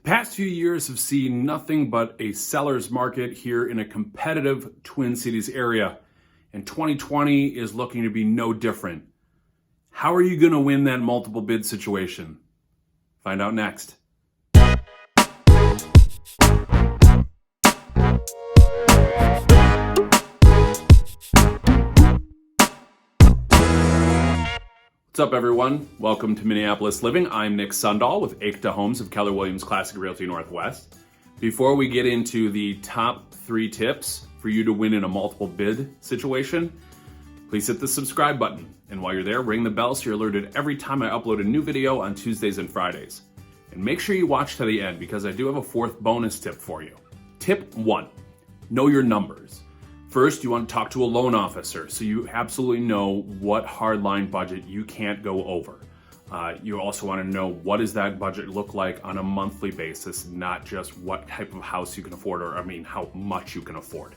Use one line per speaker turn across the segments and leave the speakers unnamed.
Past few years have seen nothing but a seller's market here in a competitive Twin Cities area, and 2020 is looking to be no different. How are you going to win that multiple bid situation? Find out next. What's up, everyone? Welcome to Minneapolis Living. I'm Nick Sundahl with Aikta Homes of Keller Williams Classic Realty Northwest. Before we get into the top 3 tips for you to win in a multiple bid situation, please hit the subscribe button. And while you're there, ring the bell so you're alerted every time I upload a new video on Tuesdays and Fridays. And make sure you watch to the end because I do have a 4th bonus tip for you. Tip 1, know your numbers. First, you want to talk to a loan officer so you absolutely know what hardline budget you can't go over. You also want to know what does that budget look like on a monthly basis, not just what type of house you can afford, or how much you can afford.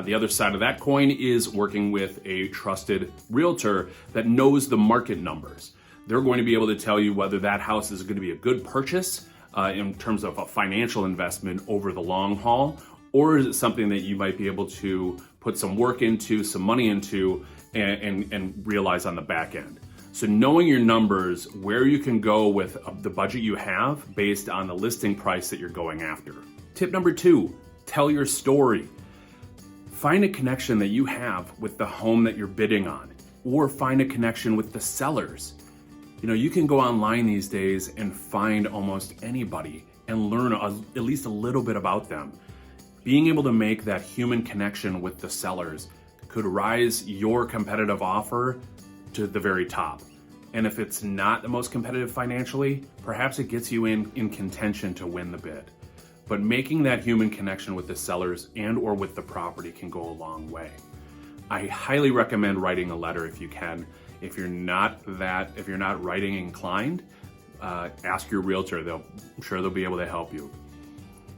The other side of that coin is working with a trusted realtor that knows the market numbers. They're going to be able to tell you whether that house is going to be a good purchase in terms of a financial investment over the long haul, or is it something that you might be able to put some work into, some money into, and realize on the back end? So knowing your numbers, where you can go with the budget you have based on the listing price that you're going after. Tip number 2, tell your story. Find a connection that you have with the home that you're bidding on, or find a connection with the sellers. You can go online these days and find almost anybody and learn at least a little bit about them. Being able to make that human connection with the sellers could rise your competitive offer to the very top. And if it's not the most competitive financially, perhaps it gets you in contention to win the bid. But making that human connection with the sellers and or with the property can go a long way. I highly recommend writing a letter if you can. If you're not writing inclined, ask your realtor. I'm sure they'll be able to help you.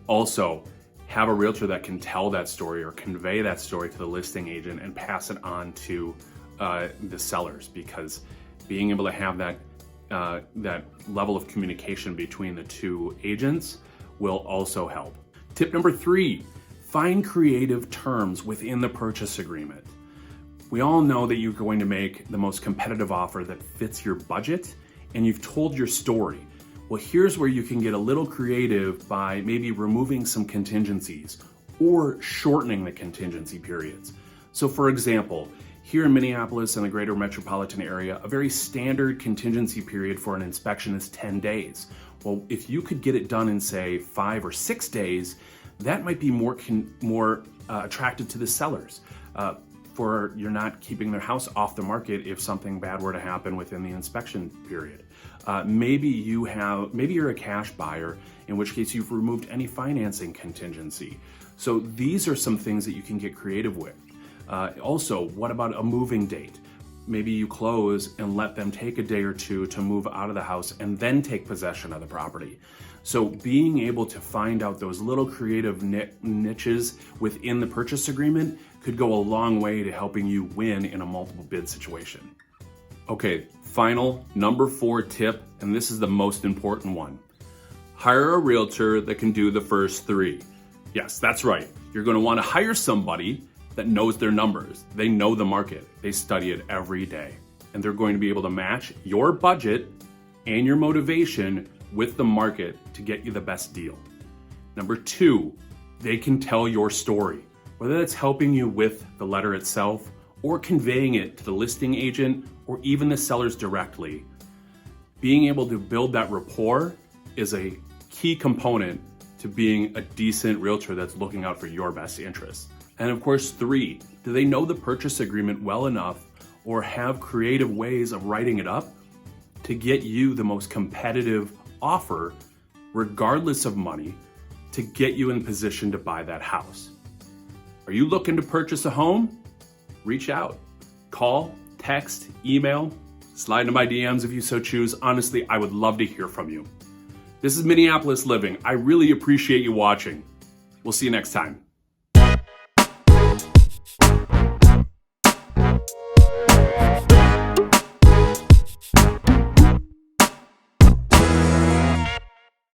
Also, have a realtor that can tell that story or convey that story to the listing agent and pass it on to the sellers, because being able to have that level of communication between the two agents will also help. Tip number 3, find creative terms within the purchase agreement. We all know that you're going to make the most competitive offer that fits your budget, and you've told your story. Well, here's where you can get a little creative by maybe removing some contingencies or shortening the contingency periods. So for example, here in Minneapolis and the greater metropolitan area, a very standard contingency period for an inspection is 10 days. Well, if you could get it done in, say, 5 or 6 days, that might be more attractive to the sellers. For you're not keeping their house off the market if something bad were to happen within the inspection period. Maybe you're a cash buyer, in which case you've removed any financing contingency. So these are some things that you can get creative with. Also, what about a moving date? Maybe you close and let them take a day or two to move out of the house and then take possession of the property. So being able to find out those little creative niches within the purchase agreement could go a long way to helping you win in a multiple bid situation. Okay, final number 4 tip, and this is the most important one. Hire a realtor that can do the first 3. Yes, that's right. You're going to want to hire somebody that knows their numbers. They know the market. They study it every day. And they're going to be able to match your budget and your motivation with the market to get you the best deal. Number 2, they can tell your story. Whether that's helping you with the letter itself or conveying it to the listing agent or even the sellers directly. Being able to build that rapport is a key component to being a decent realtor that's looking out for your best interests. And of course, 3, do they know the purchase agreement well enough or have creative ways of writing it up to get you the most competitive offer, regardless of money, to get you in position to buy that house? Are you looking to purchase a home? Reach out. Call, text, email, slide into my DMs if you so choose. Honestly, I would love to hear from you. This is Minneapolis Living. I really appreciate you watching. We'll see you next time.